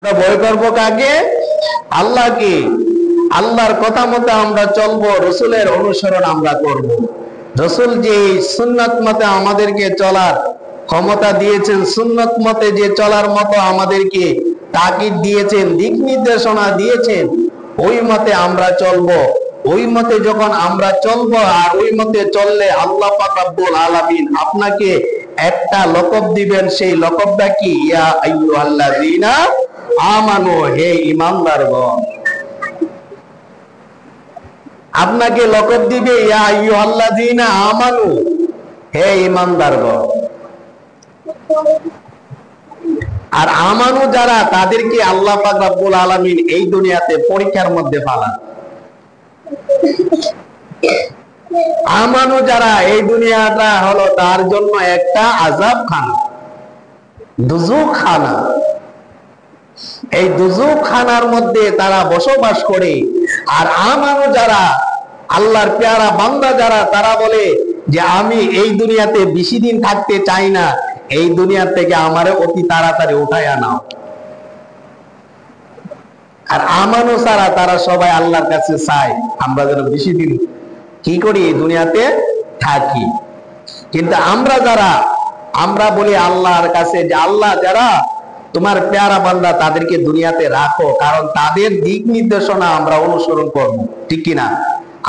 ভয় করব কাকে? আল্লাহকে। আল্লাহর কথা মতো আমরা চলবো, রসুলের অনুসরণ আমরা করব। রসুল যে সুন্নাত মতে আমাদেরকে চলার ক্ষমতা দিয়েছেন, সুন্নাত মতে যে চলার মতো আমাদেরকে তাকিদ দিয়েছেন, দিক নির্দেশনা দিয়েছেন, ওই মতে আমরা চলবো। ওই মতে যখন আমরা চলবো, আর ওই মতে চললে আল্লাহ পাক রব্বুল আলামিন আপনাকে একটা লকব দিবেন। সেই লকবটা কি? ইয়া আইয়ুহাল্লাযীনা আমানু, হে ঈমানদারগণ। আপনাকে লকব দিবে ইয়া আইয়ুহাল্লাযীনা আমানু, হে ঈমানদারগণ। আর আমানু যারা, তাদেরকে আল্লাহ পাক রব্বুল আলামিন এই দুনিয়াতে পরীক্ষার মধ্যে ফালান। আমানু যারা, এই দুনিয়াটা হলো তার জন্য একটা আযাব খানা, দুজুক খানা। এই দুজুক খানার মধ্যে তারা বসবাস করে। আর আমানু যারা, আল্লাহর পেয়ারা বান্দা যারা, তারা বলে যে আমি এই দুনিয়াতে বেশি দিন থাকতে চাই না, এই দুনিয়া থেকে আমারে অতি তাড়াতাড়ি উঠায় আনাও। আর আমানু ছাড়া তারা সবাই আল্লাহর কাছে চায় আমরা যেন বেশি দিন কি করি, এই দুনিয়াতে থাকি। কিন্তু আমরা যারা, আমরা বলি আল্লাহর কাছে যে আল্লাহ, যারা তোমার পেয়ারা বান্দা তাদেরকে দুনিয়াতে রাখো, কারণ তাদের দিক নির্দেশনা আমরা অনুসরণ করব, ঠিক কিনা?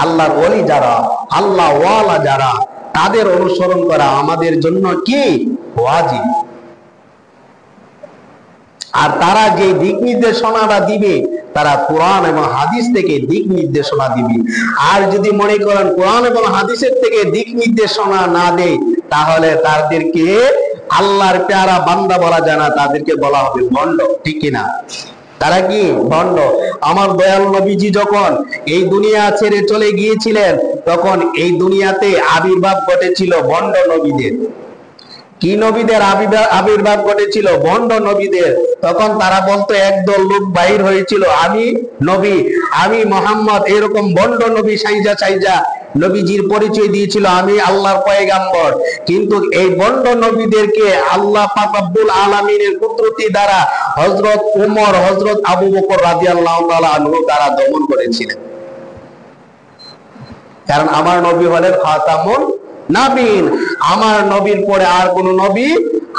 আল্লাহর ওলি যারা, আল্লাহ ওয়ালা যারা, তাদের অনুসরণ করা আমাদের জন্য কি? ওয়াজিব। আর তারা যে দিক নির্দেশনাটা দিবে, তারা কোরআন এবং হাদিস থেকে দিক নির্দেশনা দিবে। আর যদি মনে করেন কোরআন এবং হাদিসের থেকে দিক নির্দেশনা না দেয়, তাহলে তাদেরকে আল্লাহর পেয়ারা বান্দা বলা যায় না, তাদেরকে বলা হবে ভণ্ড, ঠিক কিনা? তারা কি? ভণ্ড। আমার দয়াল নবীজি যখন এই দুনিয়া ছেড়ে চলে গিয়েছিলেন, তখন এই দুনিয়াতে আবির্ভাব ঘটেছিল ভণ্ড নবীদের। কি নবীদের আবির্ভাব ঘটেছিল? ভণ্ড নবীদের। তখন তারা বলতো, একদল লোক বাহির হয়েছিল, আমি নবী, আমি মোহাম্মদ, এরকম ভণ্ড নবী সাইজা সাইজা নবীজির পরিচয় দিয়েছিল, আমি আল্লাহর পয়গাম্বর। কিন্তু এই ভণ্ড নবীদেরকে আল্লাহ পাক রব্বুল আলামিনের কুদরতি দ্বারা হযরত ওমর, হযরত আবু বকর রাদিয়াল্লাহু তাআলা আনহু তারা দমন করেছিলেন। কারণ আমার নবী হলেন খাতামুন নবীন, আমার নবীর পরে আর কোন নবী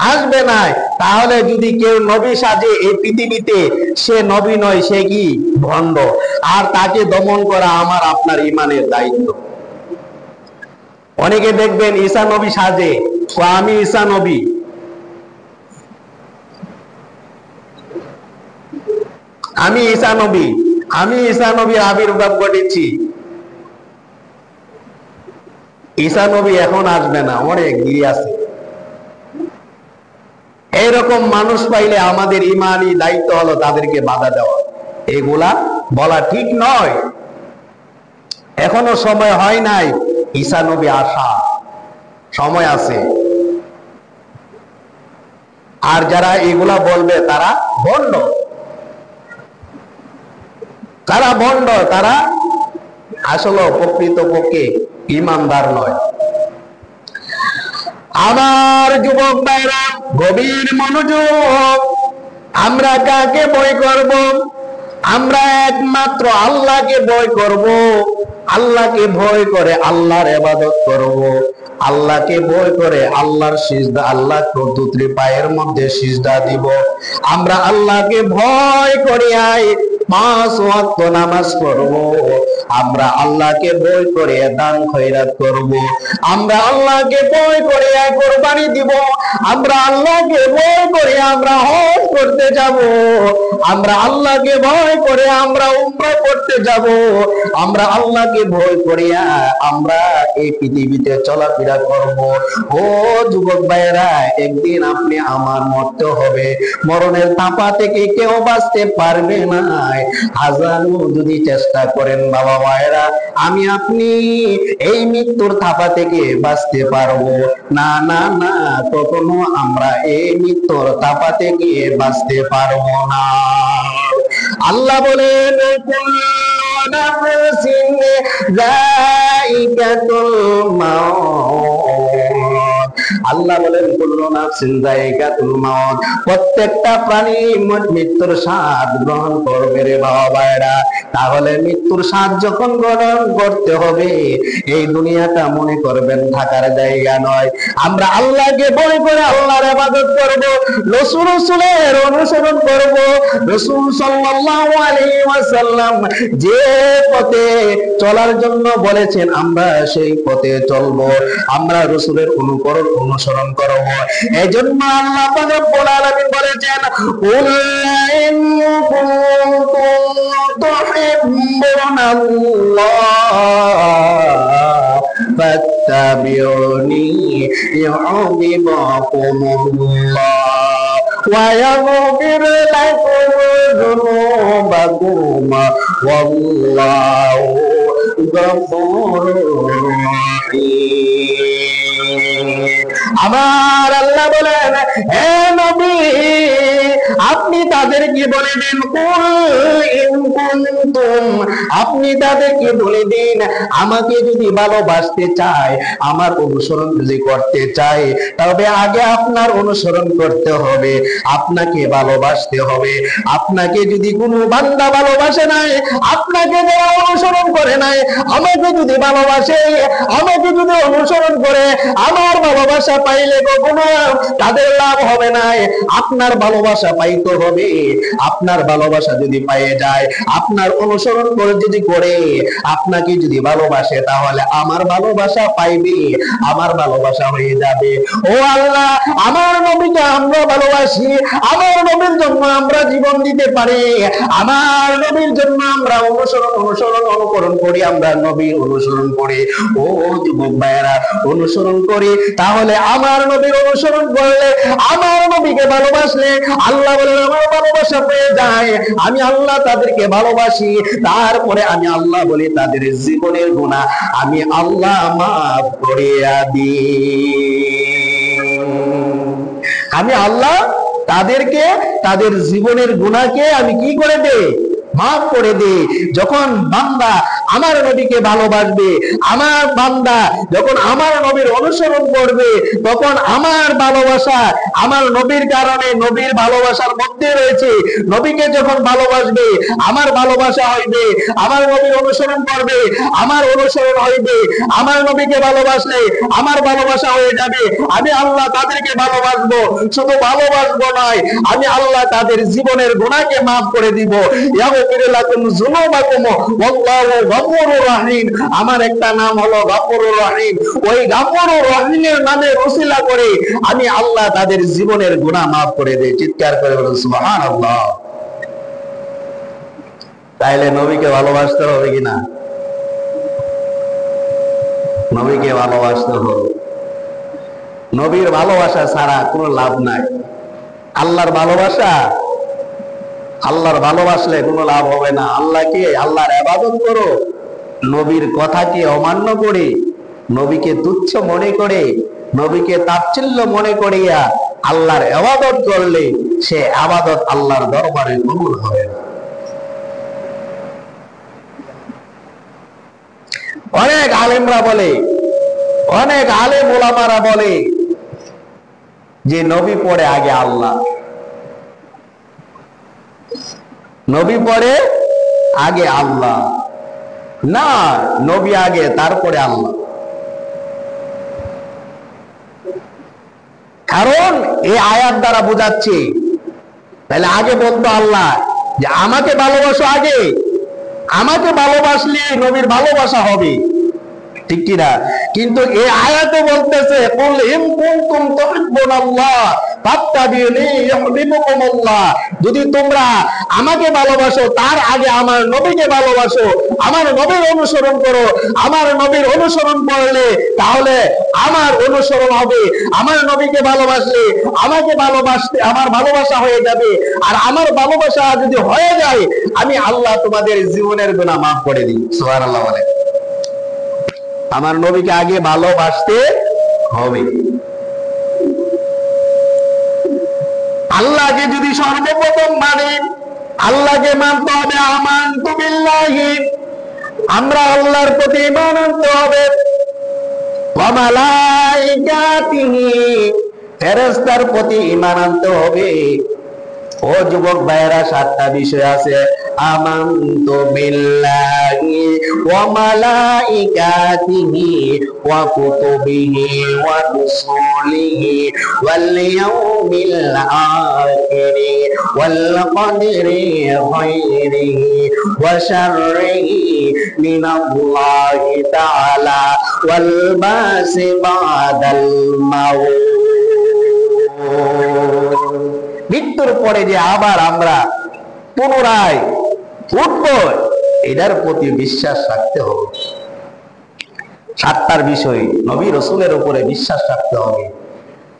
আসবে না। তাহলে যদি কেউ নবী সাজে এই পৃথিবীতে, সে নবী নয়, সে কি? ভণ্ড। আর তাকে দমন করা আমার আপনার ঈমানের দায়িত্ব। অনেকে দেখবেন ঈসা নবী সাজে, আমি ঈসা নবী। আমি ঈসা নবী, আমি ঈসা নবীর আবির্ভাব ঘটেছি। ঈসা নবী এখন আসবে না, অনেক দেরি আছে। এইরকম মানুষ পাইলে আমাদের ঈমানি দায়িত্ব হলো তাদেরকে বাধা দেওয়া। এগুলা বলা ঠিক নয়। এখনো সময় হয় নাই ঈসা নবী আসা, সময় আছে। আর যারা এগুলা বলবে তারা ভণ্ড, তারা ভণ্ড, তারা আসলে প্রকৃতপক্ষে ঈমানদার নয়। আমার যুবক ভাইরা, গভীর মনোযোগ। আমরা কাকে ভয় করব? আমরা একমাত্র আল্লাহকে ভয় করব। আল্লাহকে ভয় করে আল্লাহর ইবাদত করব। আল্লাহকে ভয় করে আল্লাহর সিজদা, আল্লাহর দুই পায়ের মধ্যে সিজদা দিব। আমরা আল্লাহকে ভয় করি 5 ওয়াক্ত নামাজ পড়ব। আমরা আল্লাহকে ভয় করে দান খয়রাত করব। আমরা আল্লাহকে ভয় করে কুরবানি দিব। আমরা আল্লাহকে ভয় করে আমরা হজ করতে যাব। আমরা আল্লাহকে ভয় করে আমরা উমরা করতে যাব। আমরা আল্লাহকে ভয় করে আমরা এই পৃথিবীতে চলাফেরা করব। ও যুবক ভাইরা, একদিন আপনি আমার মরতে হবে। মরণের তাপা থেকে কেউ বাঁচতে পারবে না। হাজারো যদি চেষ্টা করেন বাবা ভাইরা, আমি আপনি এই মৃত্যুর থাপা থেকে বাঁচতে পারবো না। না না, কখনো আমরা এই মৃত্যুর থাপা থেকে বাঁচতে পারবো না। আল্লাহ বলেন, আল্লাহ বলেন কুল্লু নাফসিন যায়িকাতুল মাউত, প্রত্যেকটা প্রাণী মৃত্যুর স্বাদ গ্রহণ করবে রে বাবারা। তাহলে মৃত্যুর স্বাদ যখন গ্রহণ করতে হবে, এই দুনিয়াটা মনে করবেন থাকার জায়গা নয়। আমরা আল্লাহকে ভয় করে আল্লাহর ইবাদত করব, রাসূলের অনুসরণ করব। রাসূল সাল্লাল্লাহু আলাইহি ওয়াসাল্লাম যে পথে চলার জন্য বলেছেন আমরা সেই পথে চলবো, আমরা রাসূলের অনুসরণ করব। এজন্য আল্লাহ পাক রব্বুল আলামিন বলেছেন কুল ইন কুনতুম তুহিব্বুনাল্লাহ ফাত্তাবিউনি ইউহিব্বুকুমুল্লাহ ওয়া ইয়াগফির লাকুম যুনুবাকুম ওয়াল্লাহু গফুরুর রহিম। আমার আল্লাহ বলেন, হে নবী আপনি তাদেরকে বলে দিন, আপনি তাদেরকে বলে দিন আমাকে যদি ভালোবাসতে চায়, আমার অনুসরণ যদি করতে চায়, তবে আগে আপনার অনুসরণ করতে হবে, আপনাকে ভালোবাসতে হবে। আপনাকে যদি কোনো বান্দা ভালোবাসে নাই, আপনাকে যারা অনুসরণ করে নাই, আমাকে যদি ভালোবাসে, আমাকে যদি অনুসরণ করে, আমার ভালোবাসা পাইলে কখনো তাদের লাভ হবে না। আপনার ভালোবাসা পাইতে হবে। আপনার ভালোবাসা যদি পেয়ে যায়, আপনার অনুসরণ করে যদি করে আপনাকে যদি ভালোবাসে, তাহলে আমার ভালোবাসা পাইবে, আমার ভালোবাসা হয়ে যাবে। ও আল্লাহ, আমার নবীকে আমরা ভালোবাসি, আমার নবীর জন্য আমরা জীবন দিতে পারি, আমার নবীর জন্য আমরা অনুকরণ করি, আমরা নবীর অনুসরণ করি। ও যুবক ভাইয়েরা, অনুসরণ করি, তাহলে আমার নবীর অনুসরণ করলে, আমার নবীকে ভালোবাসলে আল্লাহ বলেন আমার ভালোবাসা পেয়ে যায়। আমি আল্লাহ তাদেরকে ভালোবাসি, তারপরে আমি আল্লাহ বলি তাদের জীবনের গুনাহ আমি আল্লাহ মাফ করিয়া দিই। আমি আল্লাহ তাদেরকে তাদের জীবনের গুনাহকে আমি কি করে দেই? মাফ করে দে। যখন বান্দা আমার নবীকে ভালোবাসবে, আমার বান্দা যখন আমার নবীর অনুসরণ করবে, তখন আমার ভালোবাসা আমার নবীর কারণে, নবীর ভালোবাসার মধ্যে রয়েছে। নবীকে যখন ভালোবাসবে, আমার ভালোবাসা হইবে, আমার নবীর অনুসরণ করবে, আমার অনুসরণ হইবে। আমার নবীকে ভালোবাসলে আমার ভালোবাসা হয়ে যাবে। আমি আল্লাহ তাদেরকে ভালোবাসবো, শুধু ভালোবাসবো নয়, আমি আল্লাহ তাদের জীবনের গুনাহকে মাফ করে দিব। আমার একটা নাম হলো গফুরুর রহিম। ওই গফুরুর রহিমের নামে ওসিলা করে আমি আল্লাহ তাদের জীবনের গুনাহ মাফ করে দেই। চিৎকার করে বলুন সুবহানাল্লাহ। তাইলে নবীকে ভালোবাসতে হবে কিনা? নবীকে ভালোবাসতে হবে। নবীর ভালোবাসা ছাড়া কোনো লাভ নাই। আল্লাহর ভালোবাসলে কোনো লাভ হবে না। আল্লাহর ইবাদত করো, নবীর কথাকে অমান্য করে, নবীকে তুচ্ছ মনে করে, নবীকে তাচ্ছিল্য মনে করিয়া আল্লাহর ইবাদত করলে সে ইবাদত আল্লাহর দরবারে কবুল হবে না। অনেক আলেমরা বলে, অনেক আলেম ওলামারা বলে যে নবী পরে আগে আল্লাহ, নবী পরে আগে আল্লাহ। না, নবী আগে তারপরে আল্লাহ। কারণ এই আয়াত দ্বারা বোঝাচ্ছে, তাহলে আগে বলতো আল্লাহ যে আমাকে ভালোবাসো আগে, আমাকে ভালোবাসলে নবীর ভালোবাসা হবে, ঠিক কিনা? কিন্তু এই আয়াতে বলতেছে কুল ইন কুনতুম তুহিব্বুনাল্লাহ ফাত্তাবিউনি ইউহিব্বুকুমুল্লাহ। যদি তোমরা আমাকে ভালোবাসো, তার আগে আমার নবীকে ভালোবাসো, আমার নবীর অনুসরণ করো। আমার নবীর অনুসরণ করলে তাহলে আমার অনুসরণ হবে। আমার নবীকে ভালোবাসলে আমাকে ভালোবাসতে আমার ভালোবাসা হয়ে যাবে। আর আমার ভালোবাসা যদি হয়ে যায়, আমি আল্লাহ তোমাদের জীবনের গুনাহ মাফ করে দিই। সুবহানাল্লাহ বলে। আমার নবীকে আগে ভালোবাসতে হবে। আল্লাহকে যদি সর্বপ্রথম মানে, আল্লাহকে মানতে হবে। আমানতু বিল্লাহি, আমরা আল্লাহর প্রতি ঈমান আনতে হবে। ওয়া মালাইকাতিহি, ফেরেশতার প্রতি ঈমান আনতে হবে। ও যুবক ভাইরা, 7টা বিষয় আছে। আমানতু বিল্লাহি ওয়া মালাইকাতিহি ওয়া কুতুবিহি ওয়া রুসুলিহি ওয়াল ইয়াউমিল আখিরি ওয়াল কদরি খায়রিহি ওয়া শাররিহি মিনাল্লাহি তাআলা ওয়াল বাসি বাদাল মাউত। মৃত্যুর পরে যে আবার আমরা পুনরায় উঠব, এটার প্রতি বিশ্বাস রাখতে হবে। 7টার বিষয়, নবী রাসূলের উপরে বিশ্বাস রাখতে হবে।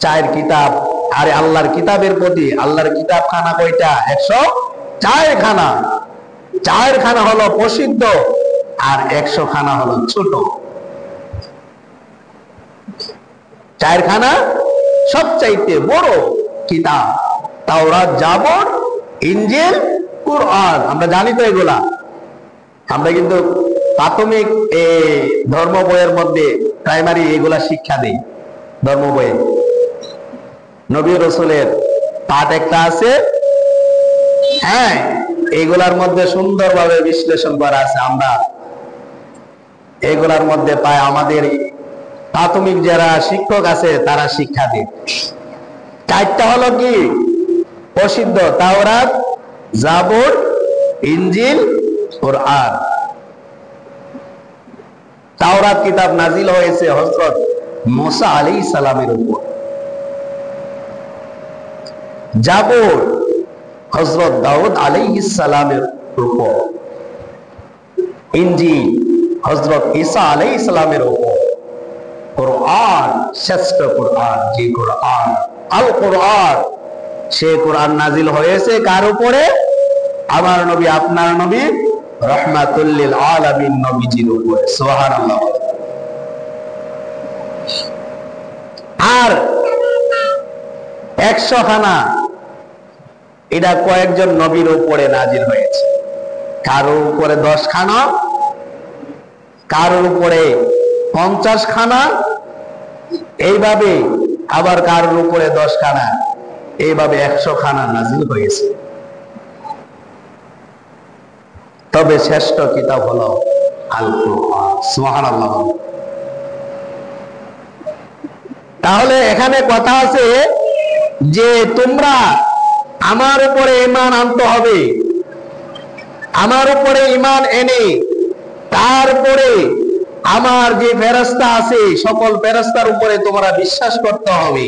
4 কিতাব, আরে আল্লাহর কিতাবের প্রতি, আল্লাহর কিতাব খানা কয়টা? 104 খানা। 4 খানা হলো প্রসিদ্ধ আর 100 খানা হলো ছোট। 4 খানা সবচাইতে বড় কিতাব, তাওরাত, জাবর, ইনজিল, কুরআন। আমরা জানি তো এগুলা, আমরা কিন্তু প্রাথমিক ধর্ম বইয়ের মধ্যে প্রাইমারি এগুলা শিক্ষা দেই। ধর্ম বইয়ে নবী রাসূলের পাঠ একটা আছে, হ্যাঁ, এগুলার মধ্যে সুন্দরভাবে বিশ্লেষণ করা আছে। আমরা এগুলার মধ্যে পাই, আমাদের প্রাথমিক যারা শিক্ষক আছে তারা শিক্ষা দেয়। 4টা হলো কি প্রসিদ্ধ, তাওরাত, জাবর, ইনজিল, কুরআন। তাওরাত কিতাব নাজিল হয়েছে হযরত মুসা আলাইহিস সালামের উপর, জাবর হযরত দাউদ আলাইহিস সালামের উপর, ইনজিল হযরত ঈসা আলাইহিস সালামের উপর, কুরআন শ্রেষ্ঠ কুরআন, যে কুরআন আল কুরআন, সে কুরআন নাজিল হয়েছে কার উপরে? আমার নবী, আপনার নবী রাহমাতুল লিল আলামিন নবীজির উপরে। সুবহানাল্লাহ। আর 100 খানা, এটা কয়েকজন নবীর উপরে নাজিল হয়েছে। কারো উপরে 10 খানা, কারোর উপরে 50 খানা, এইভাবে আবার কারোর উপরে 10 খানা, এইভাবে 100 খানা নাজিল হয়েছে। তবে শ্রেষ্ঠ কিতাব হলো আল কুরআন। সুবহানাল্লাহ। তাহলে এখানে কথা আছে যে তোমরা আমার উপরে ঈমান আনতে হবে, আমার উপরে ঈমান এনে তারপরে আমার যে ফেরেশতা আছে সকল ফেরেশতার উপরে তোমরা বিশ্বাস করতে হবে,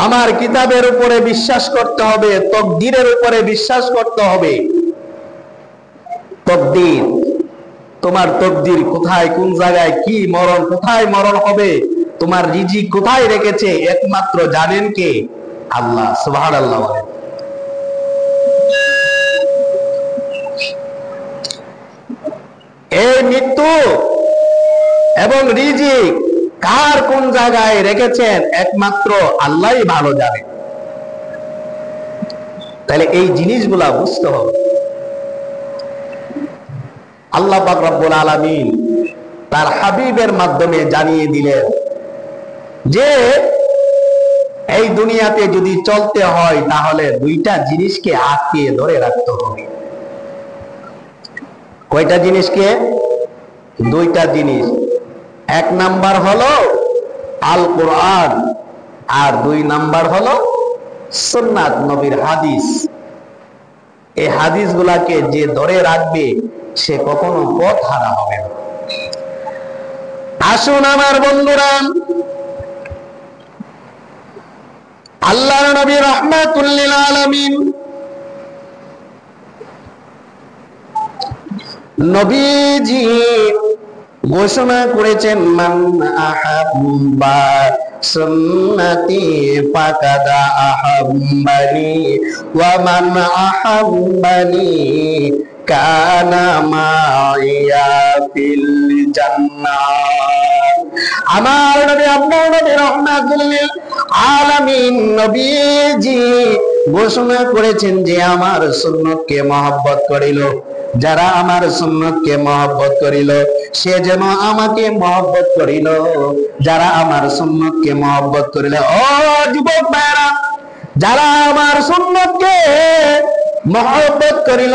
আমার কিতাবের উপরে বিশ্বাস করতে হবে, তাকদীরের উপরে বিশ্বাস করতে হবে। তাকদীর, তোমার তাকদীর কোথায়, কোন জায়গায় কি মরণ, কোথায় মরণ হবে, তোমার রিজিক কোথায় রেখেছে, একমাত্র জানেন কে? আল্লাহ। সুবহানাল্লাহ। এই মৃত্যু এবং রিজিক কার কোন জায়গায় রেখেছেন একমাত্র আল্লাহই ভালো জানে। তাহলে এই জিনিসগুলা বুঝতে হবে। আল্লাহ পাক রব্বুল আলামিন তার হাবিবের মাধ্যমে জানিয়ে দিলেন যে এই দুনিয়াতে যদি চলতে হয় তাহলে 2টা জিনিসকে আঁকড়ে ধরে রাখতে হবে। কয়টা জিনিসকে? 2টা জিনিস। 1 নাম্বার হলো আল কোরআন, আর 2 নাম্বার হলো সুন্নাত, নবীর হাদিস। এই হাদিসগুলাকে যে ধরে রাখবে সে কখনো পথ হারা হবে না। আসুন আমার বন্ধুরা, আল্লাহর নবী রাহমাতুল লিল আলামিন নবীজি ঘোষণা করেছেন, মান আহাব্বা সুন্নতি ফাকাদ আহাব্বানি ওয়া মান আহাব্বানি কানা মাইয়া ফিল জান্নাত। আমার নবী, আপনার নবী রাহমাতুল লিল আলামিন নবীজি ঘোষণা করেছেন যে আমার সুন্নতকে মহব্বত করিল, যারা আমার সুন্নতকে মহব্বত করিল সে যেন আমাকে মহব্বত করিল, যারা আমার সুন্নতকে মহব্বত করিল। ও যুবক ভাইরা, যারা আমার সুন্নতকে মহব্বত করিল,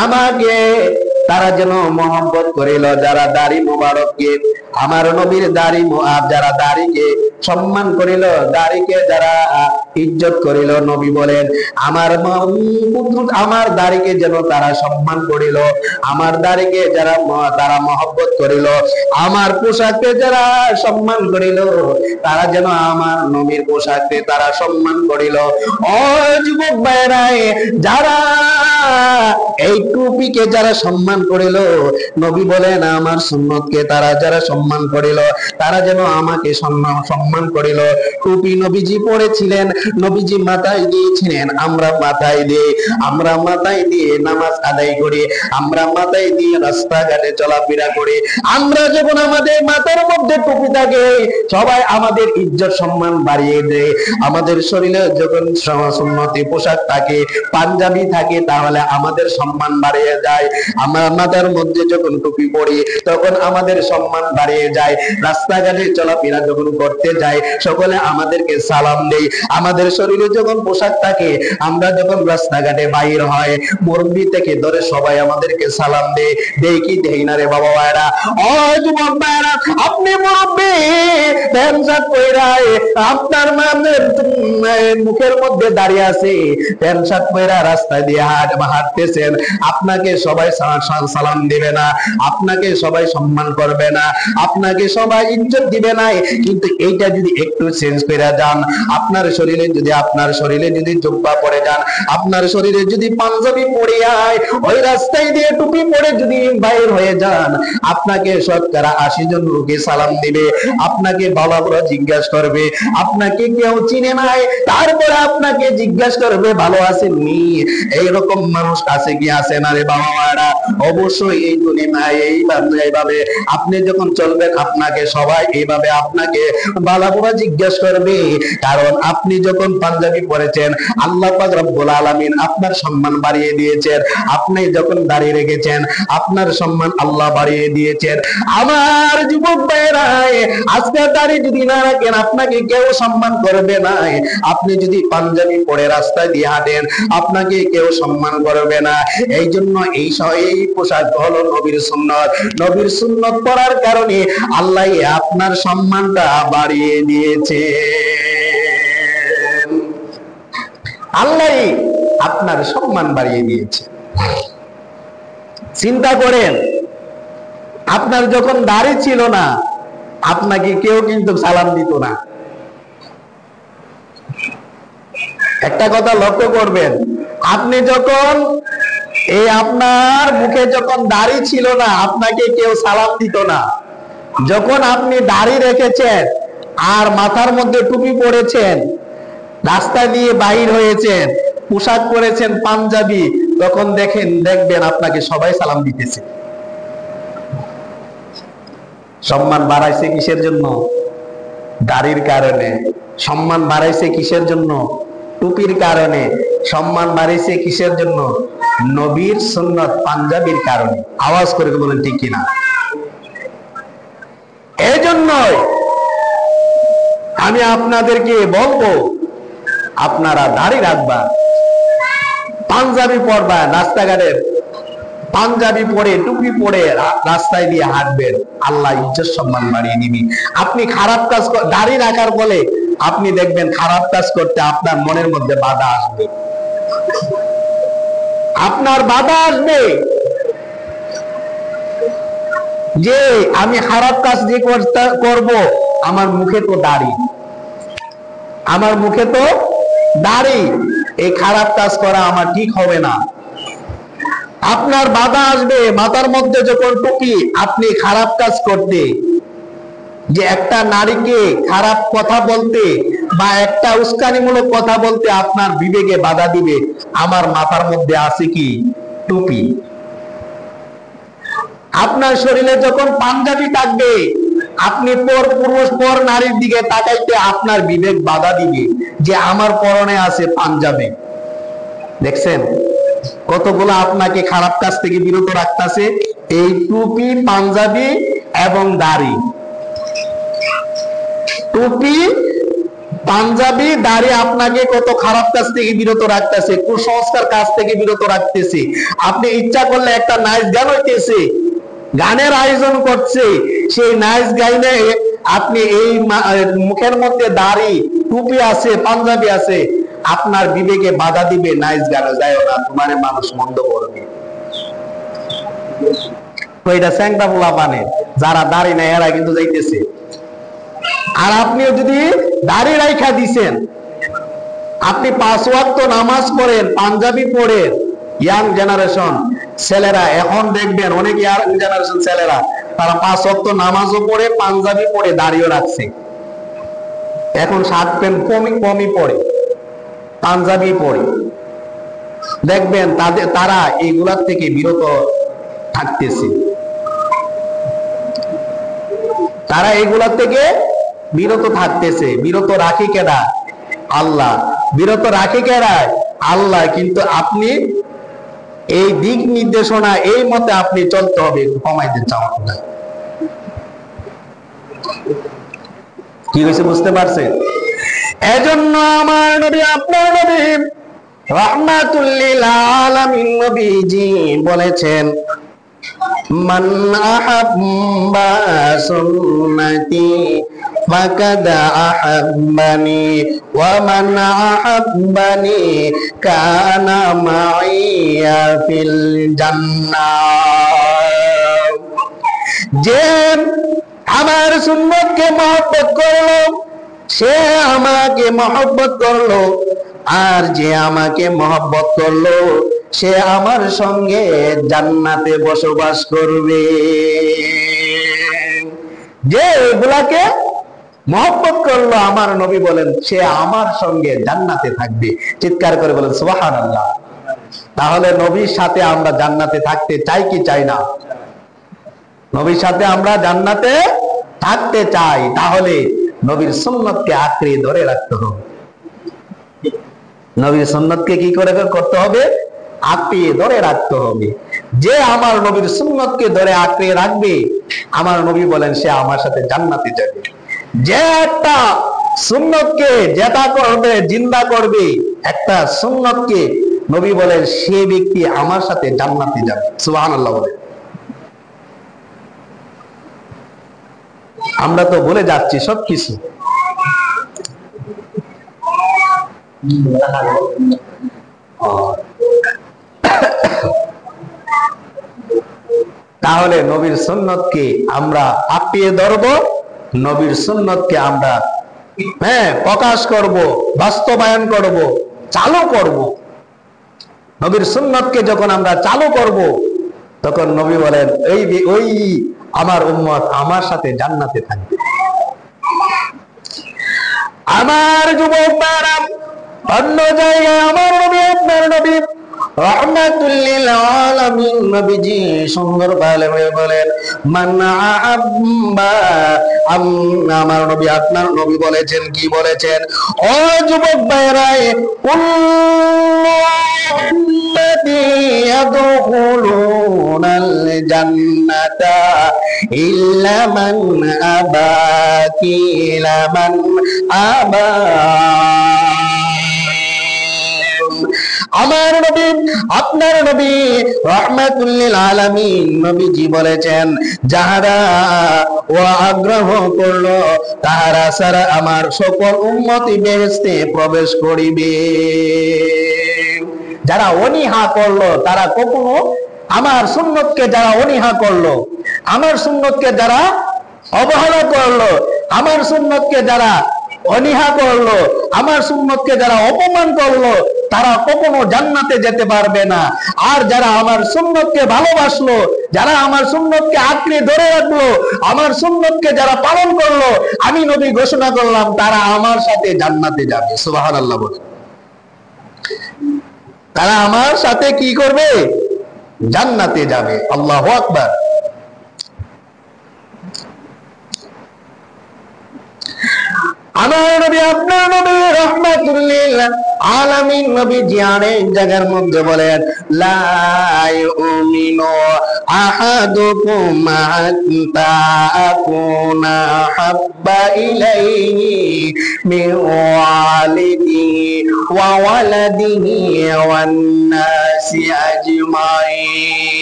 আমাকে তারা যেন মহব্বত করিল, যারা দাড়ি মোবারককে, আমার নবীর দাড়ি যারা দাড়িকে সম্মান করিল, দাড়িকে যারা ইজ্জত করিল, নবী বলেন আমার দাড়িকে যেন তারা সম্মান করিল, আমার দাড়িকে যারা তারা মহব্বত করিল, আমার পোশাককে যারা সম্মান করিল, তারা যেন আমার নবীর পোশাককে তারা সম্মান করিল। ও যুবক ভাইরা, যারা এই টুপিকে যারা সম্মান করিল, নবী বলেন আমার সুন্নতকে তারা যারা সম্মান করিল, তারা যেন আমাকে সম্মান করিল। টুপি নবীজি পড়েছিলেন, নবীজি মাথায় দিয়েছিলেন, আমরা মাথায় দিয়ে নামাজ আদায় করি, আমরা মাথায় দিয়ে রাস্তাঘাটে চলাফেরা করি। আমরা যখন আমাদের মাথার মধ্যে টুপি থাকে, সবাই আমাদের ইজ্জত সম্মান বাড়িয়ে দেয়। আমাদের শরীরে যখন সুন্নতি পোশাক থাকে, পাঞ্জাবি থাকে, তাহলে আমাদের সম্মান বাড়িয়ে যায়। আমরা মাথার মধ্যে যখন টুপি পরি, তখন আমাদের সম্মান বাড়িয়ে যায়। রাস্তাঘাটে চলাফেরা যখন করতে যাই, সকলে আমাদেরকে সালাম দেয়। আমাদের শরীরে যখন পোশাক থাকে, আমরা যখন রাস্তাঘাটে বাইর হয়, মুরব্বি থেকে ধরে সবাই আমাদেরকে সালাম দেয় কি দেই না রে বাবা ভাইরা? ও যুবক ভাইরা, আপনি মুরব্বি প্যান্ট শার্ট পরে, আপনার মুখের মধ্যে দাঁড়িয়ে আছে, প্যান্ট শার্ট পরে রাস্তায় দিয়ে হাঁটতেছেন, আপনাকে সবাই সালাম দিবে না, আপনাকে সবাই সম্মান করবে না, আপনাকে সবাই ইজ্জত দিবে না। কিন্তু এইটা যদি একটু চেঞ্জ করে যান, আপনার শরীরে যদি জুব্বা পরে যান, আপনার শরীরে যদি পাঞ্জাবি পরে আয়, ওই রাস্তায় দিয়ে টুপি পরে যদি বাইর হয়ে যান, আপনাকে শতকরা 80 জন লোকে সালাম দিবে, আপনাকে ভালো করে জিজ্ঞাসা করবে, আপনাকে কেউ চিনে নাই, তারপরে আপনাকে জিজ্ঞাসা করবে ভালো আছেন নি। এইরকম মানুষ আছে কি আছে না রে বাবা মারা? অবশ্যই এই দুনিয়ায় এইভাবে আপনি যখন চলবেন, আপনাকে সবাই এইভাবে আপনাকে ভালো করে জিজ্ঞাসা করবে। কারণ আপনি যখন পাঞ্জাবি পরেছেন, আল্লাহ পাক রব্বুল আলামিন আপনার সম্মান বাড়িয়ে দিয়েছেন। আপনি যখন দাড়ি রেখেছেন, আপনার সম্মান আল্লাহ বাড়িয়ে দিয়েছেন। আমার যুবক ভাইরা, আজকে দাড়ি যদি না রাখেন, আপনাকে কেউ সম্মান করবে না। আপনি যদি পাঞ্জাবি পরে রাস্তায় দিয়ে হাঁটেন, আপনাকে কেউ সম্মান করবে না। এই জন্য এই পোশাক হলো নবীর সুন্নত। নবীর সুন্নত পরার কারণে আল্লাহ আপনার সম্মানটা বাড়িয়ে দিয়েছে। আল্লাহ আপনার সম্মান বাড়িয়ে দিয়েছে। চিন্তা করেন, আপনার যখন দাড়ি ছিল না, আপনাকে কেউ কিন্তু সালাম দিত না। একটা কথা লক্ষ্য করবেন, আপনি যখন আপনার মুখে যখন দাড়ি ছিল না, আপনাকে কেউ সালাম দিত না। যখন আপনি দাড়ি রেখেছেন আর মাথার মধ্যে টুপি পরেছেন, রাস্তা দিয়ে বাহির হয়েছেন, পোশাক পরেছেন পাঞ্জাবি, তখন দেখবেন আপনাকে সবাই সালাম দিতেছে। সম্মান বাড়াইছে কিসের জন্য? দাড়ির কারণে। সম্মান বাড়াইছে কিসের জন্য? টুপির কারণে। সম্মান বাড়াইছে কিসের জন্য? নবীর সুন্নত পাঞ্জাবির কারণে। আওয়াজ করে বলেন ঠিক কিনা? এই জন্যই আমি আপনাদেরকে বলবো, আপনারা দাড়ি রাখবা, পাঞ্জাবি পরবা, রাস্তাঘাটে পাঞ্জাবি পরে টুপি পরে রাস্তায় দিয়ে হাঁটবেন, আল্লাহ ইজ্জত সম্মান বাড়িয়ে দিবি। আপনি খারাপ কাজ, দাড়ি রাখার ফলে আপনি দেখবেন খারাপ কাজ করতে আপনার মনের মধ্যে বাধা আসবে, আপনার বাধা আসবে যে আমি খারাপ কাজ যে করব, আমার মুখে তো দাড়ি, আমার মুখে তো দাড়ি, এই খারাপ কাজ করা আমার ঠিক হবে না। আপনার বাধা আসবে মাথার মধ্যে যখন টুপি, আপনি খারাপ কাজ করতে, যে একটা নারীকে খারাপ কথা বলতে বা একটা উস্কানিমূলক কথা বলতে আপনার বিবেকে বাধা দিবে, আমার মাথার মধ্যে আছে কি? টুপি। আপনার শরীরে যখন পাঞ্জাবি থাকবে, আপনি পর নারীর দিকে তাকাইতে আপনার বিবেক বাধা দিবে যে আমার পরনে আছে পাঞ্জাবি। দেখছেন কতগুলো আপনাকে খারাপ কাজ থেকে বিরত রাখতেছে? এই টুপি, পাঞ্জাবি এবং দাড়ি। টুপি, পাঞ্জাবি, দাড়ি আপনাকে কত খারাপ কাজ থেকে বিরত রাখতেছে, কুসংস্কার কাজ থেকে বিরত রাখতেছে। আপনি ইচ্ছা করলে একটা নাচ গান হইতেছে, গানের আয়োজন করছে, সেই নাচ গাইনে আপনি এই মুখের মধ্যে দাড়ি, টুপি আছে, পাঞ্জাবি আছে, আপনার বিবেকে বাধা দিবে, নাচ গানে যায় না, তোমার মানুষ মন্দ করবে। ওইটা স্যাংটা বলা মানে যারা দাড়ি নেয় এরা কিন্তু যাইতেছে। আর আপনিও যদি দাড়ি রাইখা দিছেন, আপনি 5 ওয়াক্ত নামাজ পড়েন, পাঞ্জাবি পড়েন, ইয়াং জেনারেশন ছেলেরা এখন দেখবেন অনেক ইয়াং জেনারেশন ছেলেরা তারা 5 ওয়াক্ত নামাজও পড়ে, পাঞ্জাবি পড়ে, দাড়িও রাখছে। এখন শার্ট প্যান্ট কমই পড়ে, পাঞ্জাবি পড়ে। দেখবেন তারা এইগুলার থেকে বিরত থাকতেছে। তারা এইগুলা থেকে বিরত থাকতেছে। বিরত রাখি কেডা? আল্লাহ। বিরত রাখি কেডা? আল্লাহ। কিন্তু আপনি এই দিক নির্দেশনা, এই মতে আপনি চলতে হবে, কমাইতে চাও না। কি হয়েছে বুঝতে পারছেন? এজন্য আমার নবী, আপনার নবী রাহমাতুল লিল আলামিন নবীজি বলেছেন, মান আহাব্বা সুন্নতি ফাকাদ আহাব্বানি ওয়া মান আহাব্বানি কানা মাইয়া ফিল জান্নাহ। যে আমার সুন্নতকে মহব্বত করলো সে আমাকে মহব্বত করলো, আর যে আমাকে মহব্বত করলো সে আমার সঙ্গে জান্নাতে বসবাস করবে। যে এগুলাকে মহব্বত করলো, আমার নবী বলেন সে আমার সঙ্গে জান্নাতে থাকবে। চিৎকার করে বলেন সুবহানাল্লাহ। তাহলে নবীর সাথে আমরা জান্নাতে থাকতে চাই কি চাই না? নবীর সাথে আমরা জান্নাতে থাকতে চাই, তাহলে নবীর সুন্নতকে আঁকড়ে ধরে রাখতে হবে। নবীর সুন্নতকে কি করে করতে হবে? আঁকড়ে ধরে রাখতে হবে। যে আমার নবীর সুন্নতকে ধরে আঁকড়ে রাখবে, আমার নবী বলেন সে আমার সাথে জান্নাতে যাবে। যে একটা সুন্নতকে যেটা করবে, জিন্দা করবে একটা সুন্নতকে, নবী বলেন সে ব্যক্তি আমার সাথে জান্নাতে যাবে। সুবহানাল্লাহ বলে। আমরা তো বলে যাচ্ছি সবকিছু। তাহলে নবীর সুন্নতকে আমরা আঁকড়ে ধরবো, নবীর সুন্নতকে আমরা প্রকাশ করব, বাস্তবায়ন করব, চালু করব। নবীর সুন্নতকে যখন আমরা চালু করব, তখন নবী বলেন ওই আমার উম্মত আমার সাথে জান্নাতে থাকবে। আমার যুবক ভাইরা, অন্য জায়গায় আমার নবী, আপনার নবী রাহমাতুল লিল আলামিন নবীজি সুন্দর ভাবে বলেন, মান আহাব্বা, আমার নবী, আপনার নবী বলেছেন, কি বলেছেন? ও যুবক ভাইরা, উম্মতি ইয়াদখুলুনাল জান্নাতা ইল্লা মান আবা, কিলা মান আবা। আমার নবী, আপনার নবী রাহমাতুল লিল আলামিন নবীজি বলেছেন, যাহারা ও আগ্রহ করলো তাহারা সারা আমার সকল উম্মতি বেহেশতে প্রবেশ করিবে। যারা অনীহা করলো, তারা কখনো আমার সুন্নতকে যারা অনীহা করলো, আমার সুন্নতকে যারা অবহেলা করলো, আমার সুন্নতকে যারা অনীহা করলো, আমার সুন্নতকে যারা অপমান করলো, তারা কখনো জান্নাতে যেতে পারবে না। আর যারা আমার সুন্নতকে ভালোবাসলো, যারা আমার সুন্নতকে আঁকড়ে ধরে রাখলো, আমার সুন্নতকে যারা পালন করলো, আমি নবী ঘোষণা করলাম তারা আমার সাথে জান্নাতে যাবে। সুবহানাল্লাহ বলে। তারা আমার সাথে কি করবে? জান্নাতে যাবে। আল্লাহু আকবার। আমার নবী আপনার নবী রাহমাতুল লিল আলামিন নবী জিয়ানের জায়গার মধ্যে বলেন লা ইউমিনু আহাদুকুম হাত্তা আকুনা হাব্বা ইলাইহি মিন ওয়ালিদিহি ওয়া ওয়ালাদিহি ওয়ান নাসি আজমাইন।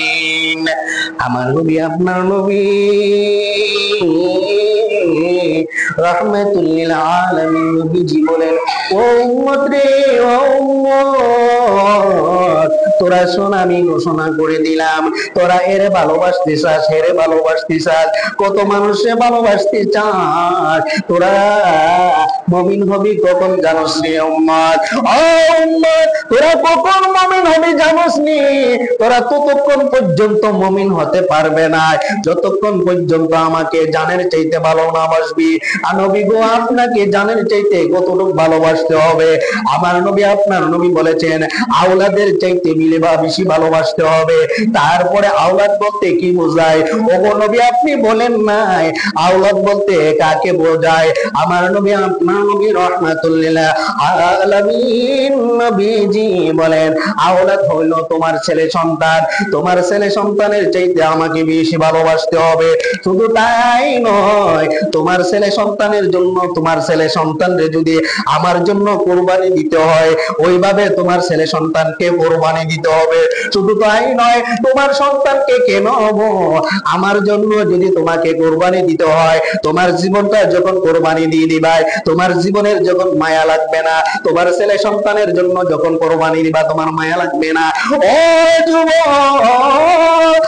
আমার নবী আপনার নবী রাহমাতুল লিল আলামিন নবীজি বলেন, ও উম্মত রে, ও উম্মত, তোরা শোন, আমি ঘোষণা করে দিলাম, তোরা এরে ভালোবাসতে চাস, হেরে ভালোবাসতে চাস, কত মানুষে ভালোবাসতে চাস, তোরা মুমিন হবি কখন জানোস রে উম্মত? ও উম্মত, তোরা কখন মুমিন হবি জানোস নি? তোরা ততক্ষণ পর্যন্ত মুমিন হতে পারবে না যতক্ষণ পর্যন্ত আমাকে জানের চাইতে ভালো না বাসবি। নবী গো, আপনাকে জানের চাইতে কতটুকু ভালোবাসতে হবে? আমার নবী আপনার নবী বলেছেন আওলাদের চাইতে মিলে বা বেশি ভালোবাসতে হবে। তারপরে আওলাদ বলতে কি বোঝায়? ওগো নবী, আপনি বলেন নাই আওলাদ বলতে কাকে বোঝায়? আমার নবী আপনার নবী রাহমাতুল লিল আলামিন নবীজি বলেন আওলাদ হইল তোমার ছেলে সন্তান। তোমার ছেলে সন্তানের চাইতে আমাকে বেশি ভালোবাসতে হবে। শুধু তাই নয়, তোমার ছেলে সন্তানের জন্য, তোমার ছেলে সন্তানরে যদি আমার জন্য কোরবানি দিতে হয়, ওইভাবে তোমার ছেলে সন্তানকে কোরবানি দিতে হবে। শুধু তাই নয়, তোমার সন্তানকে কেন আমার জন্য যদি তোমাকে কোরবানি দিতে হয়, তোমার জীবনটা যখন কোরবানি দিয়ে দিবাই, তোমার জীবনের যখন মায়া লাগবে না, তোমার ছেলে সন্তানের জন্য যখন কোরবানি দিবা তোমার মায়া লাগবে না। ও যুবক,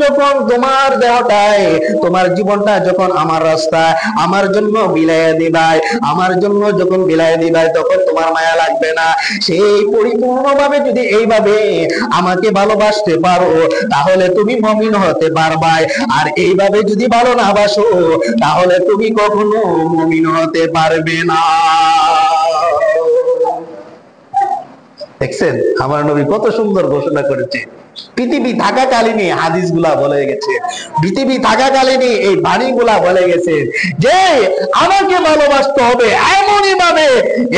যখন তোমার দেহটাই, তোমার জীবনটা যখন আমার রাস্তা আমার জন্য বিলাইয়া দিবাই, আমার জন্য যখন বিলাইয়া দিবাই, তখন তোমার মায়া লাগবে না। সেই পরিপূর্ণভাবে যদি এইভাবে আমাকে ভালোবাসতে পারো, তাহলে তুমি মুমিন হতে পারবাই। আর এইভাবে যদি ভালো না বাসো, তাহলে তুমি কখনো মুমিন হতে পারবে না। দেখছেন আমার নবী কত সুন্দর ঘোষণা করেছে। পৃথিবী থাকাকালীনই হাদিসগুলা বলে গেছে, পৃথিবী থাকাকালীনই এই বাণীগুলা বলে গেছে যে আমাকে ভালোবাসতে হবে এমনই ভাবে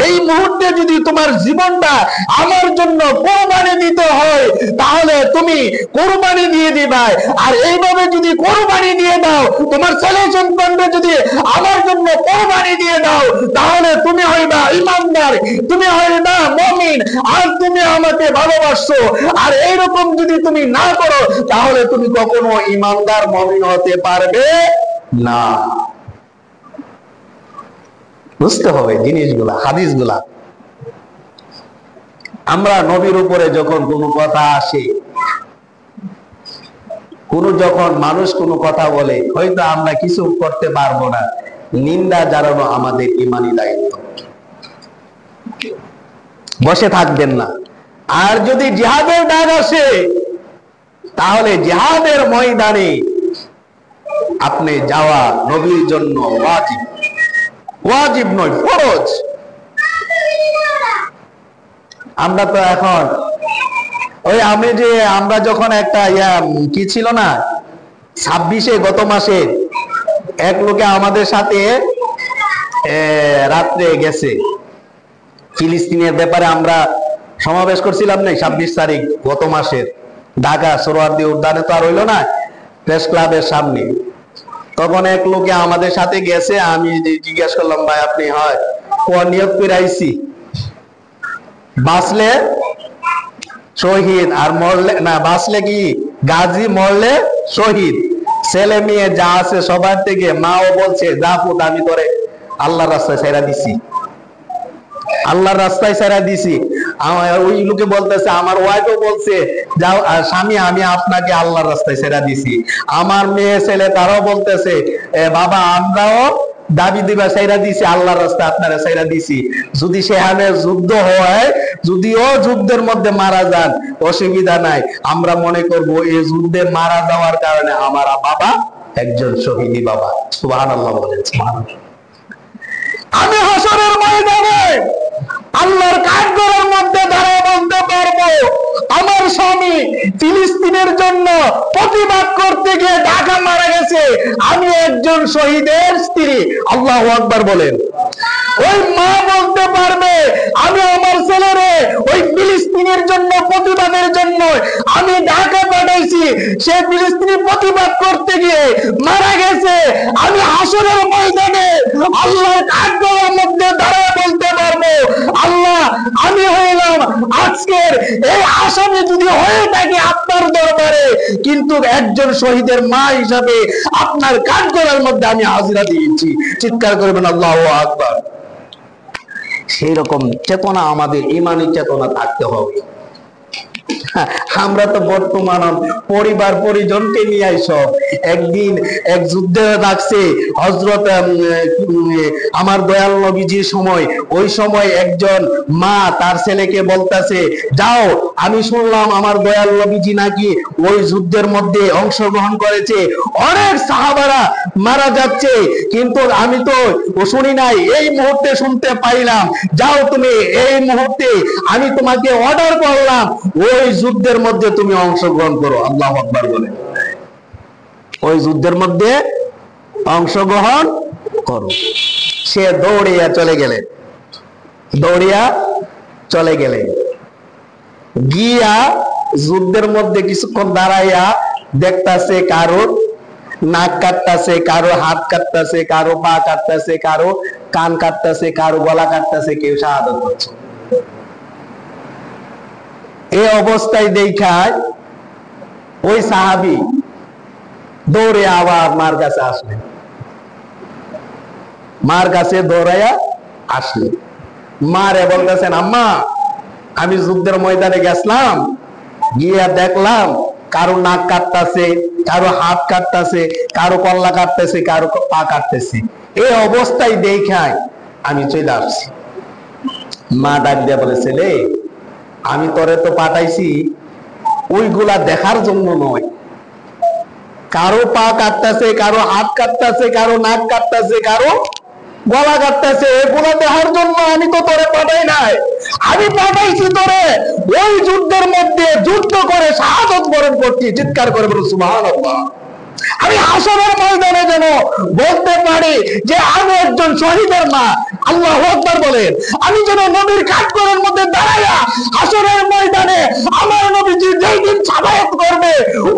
এই মুহূর্তে যদি তোমার জীবনটা আমার জন্য কোরবানি দিতে হয়, তাহলে তুমি কোরবানি দিয়ে দিবা। আর এইভাবে যদি কোরবানি দিয়ে দাও, তোমার ছেলে সন্তানকে যদি আমার জন্য কোরবানি দিয়ে দাও, তাহলে তুমি হইবা ইমানদার, তুমি হইবা মুমিন, আর তুমি আমাকে ভালোবাসছো। আর এইরকম যদি তুমি না করো, তাহলে তুমি কখনো ইমানদার মুমিন হতে পারবে না। বুঝতে হবে জিনিসগুলা, হাদিসগুলা। আমরা নবীর উপরে যখন কোনো কথা আসে, যখন মানুষ কোনো কথা বলে, হয়তো আমরা কিছু করতে পারবো না, নিন্দা জানানো আমাদের ঈমানি দায়িত্ব। বসে থাকবেন না। আর যদি জিহাদের ডাক আসে, তাহলে জিহাদের ময়দানে আপনি যাওয়া নবীর জন্য ওয়াজিব, ওয়াজিব নয় ফরজ। আমরা তো এখন ওই আমরা যখন একটা কি ছিল না 26-এ গত মাসে এক লোকে আমাদের সাথে রাত্রে গেছে, ফিলিস্তিনের ব্যাপারে আমরা সমাবেশ করছিলাম না 26 তারিখ গত মাসের, ঢাকা সোহরাওয়ার্দী উদ্যানে তো আর হইলো না, প্রেস ক্লাবের সামনে। তখন এক লোকে আমাদের সাথে গেছে, আমি জিজ্ঞাসা করলাম ভাই আপনি? হয় নিয়োগ করে আইছি, বাঁচলে শহীদ আর মরলে না, বাঁচলে কি গাজী, মরলে শহীদ। ছেলে মেয়ে যা আছে সবার থেকে মাও বলছে যা পুত আমি করে আল্লাহর রাস্তায় ছেড়া দিছি, আল্লাহর রাস্তায় ছেড়া দিছি। ওই লোকে বলতেছে, আমার ওয়াইফও বলছে যাও স্বামী আমি আপনাকে আল্লাহর রাস্তায় ছেড়া দিছি। আমার মেয়ে ছেলে তারাও বলতেছে বাবা আমরাও দাবি দিবা ছেড়া দিছি, আল্লাহর রাস্তায় আপনারা ছেড়া দিছি। যদি সেখানে যুদ্ধ হয়, যদিও যুদ্ধের মধ্যে মারা যান অসুবিধা নাই, আমরা মনে করব এই যুদ্ধে মারা যাওয়ার কারণে আমার বাবা একজন শহীদি বাবা। সুবহানাল্লাহ বলেন, সুবহানাল্লাহ। আমি হাসরের ময়দানে আল্লাহর কাঠগড়ার মধ্যে দাঁড়ায় বলতে পারবো আমার স্বামী ফিলিস্তিনের জন্য প্রতিবাদ করতে গিয়ে ঢাকা মারা গেছে, আমি একজন শহীদের স্ত্রী। আল্লাহু আকবার বলেন। ওই মা বলতে পারবে আমি আমার ছেলেরে ওই ফিলিস্তিনের জন্য প্রতিবাদের জন্য আমি ঢাকা পাঠাইছি, সে ফিলিস্তিনি প্রতিবাদ করতে গিয়ে মারা গেছে, আমি হাসরের ময়দানে আল্লাহর কাঠগড়ার মধ্যে দাঁড়ায় বলতে পারবো আল্লাহ আমি হইলাম আজকের এই আসামি যদি হয়ে থাকে আপনার দরবারে, কিন্তু একজন শহীদের মা হিসাবে আপনার কাঠগড়ার মধ্যে আমি হাজিরা দিয়েছি। চিৎকার করবেন আল্লাহু আকবার। সেই রকম চেতনা আমাদের ঈমানি চেতনা থাকতে হবে। আমরা তো বর্তমান পরিবার পরিজনকে নিয়ে সব একদিন এক যুদ্ধে রাখছে হযরত আমার দয়াল নবীজির সময়, ওই সময় একজন মা তার ছেলেকে বলতেছে যাও, আমি শুনলাম আমার দয়াল নবীজি নাকি ওই যুদ্ধের মধ্যে অংশগ্রহণ করেছে, অনেক সাহাবারা মারা যাচ্ছে, কিন্তু আমি তো শুনি নাই, এই মুহূর্তে শুনতে পাইলাম, যাও তুমি এই মুহূর্তে আমি তোমাকে অর্ডার করলাম ওই যুদ্ধের মধ্যে তুমি অংশগ্রহণ করো। আল্লাহু আকবার বলে। ওই যুদ্ধের মধ্যে অংশগ্রহণ করো। সে দৌড়িয়া চলে গেলেন, গিয়া যুদ্ধের মধ্যে কিছুক্ষণ দাঁড়াইয়া দেখতাছে কারো নাক কাটতাছে, কারো হাত কাটতাছে, কারো পা কাটতাছে, কারো কান কাটতাছে, কারো গলা কাটতাছে, কেউ শাহাদাত হচ্ছে। এই অবস্থায় দেখায় ওই সাহাবী দৌড়ে আবার মার কাছে আসলেন, মার কাছে দৌড়াইয়া আসলেন, মারে বলতেছেন আম্মা আমি যুদ্ধের ময়দানে গেছিলাম, গিয়া দেখলাম কারো নাক কাটতাছে, কারো হাত কাটতাছে, কারো কল্লা কাটতেছে, কারো পা কাটতেছে, এই অবস্থায় দেখায় আমি চলে আসছি। মা ডাক দিয়া বলে ছেলে আমি তোরে তো পাঠাইছি ওইগুলা দেখার জন্য নয়, কারো পা কাটতেছে, কারো হাত কাটতেছে, কারো নাক কাটতেছে, কারো গলা কাটতেছে, এগুলা দেখার জন্য আমি তো তোরে পাঠাই নাই, আমি পাঠাইছি তোরে ওই যুদ্ধের মধ্যে যুদ্ধ করে শাহাদাত বরণ করছি। চিৎকার করে বলুন সুবহানাল্লাহ। আমি হাসরের ময়দানে যেন বলতে পারি যে আমি একজন শহীদের মা। আল্লাহু আকবার বলেন। আমি যেন নবীর কাঠগড়ার মধ্যে দাঁড়াইয়া হাসরের ময়দানে আমার নবীজি যেই দিন সাফায়াত করবে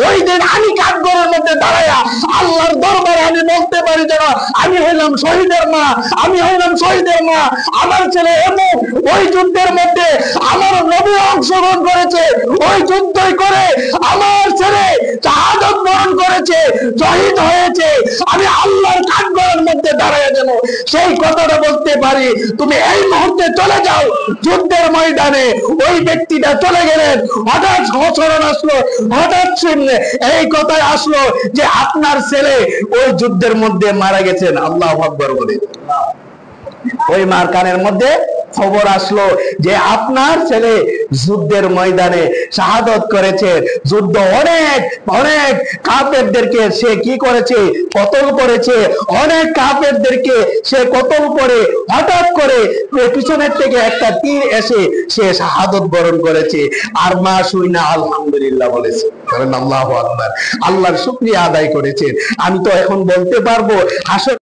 ওই দিন আমি কাঠগড়ার মধ্যে দাঁড়াইয়া আল্লাহর দরবারে আমি বলতে পারি যেন আমি হইলাম শহীদের মা, আমি হইলাম শহীদের মা, আমার ছেলে এমন ওই যুদ্ধের মধ্যে আমার নবী অংশগ্রহণ করেছে, ওই যুদ্ধই করে আমার ছেলে শাহাদাত বরণ করেছে, শহীদ হয়েছে, আমি আল্লাহর কাঠগড়ার মধ্যে দাঁড়ায় যেন সেই কথাটা বলতে পারি। তুমি এই মুহূর্তে চলে যাও যুদ্ধের ময়দানে। ওই ব্যক্তিটা চলে গেলেন, হঠাৎ স্মরণ আসলো, হঠাৎ শুনলে এই কথাই আসলো যে আপনার ছেলে ওই যুদ্ধের মধ্যে মারা গেছেন। আল্লাহু আকবার বলে। ওই মার কানের মধ্যে খবর আসলো যে আপনার ছেলে যুদ্ধের ময়দানে শাহাদাত করেছে, যুদ্ধ অনেক অনেক কাফেরদেরকে সে কি করেছে, কতল করেছে, অনেক কাফেরদেরকে সে কতল করে হঠাৎ করে পিছনের থেকে একটা তীর এসে সে শাহাদাত বরণ করেছে। আর মা শুইনা আলহামদুলিল্লাহ বলেছে। কারণ আল্লাহু আকবার, আল্লাহর শুকরিয়া আদায় করেছেন। আমি তো এখন বলতে পারবো হাসর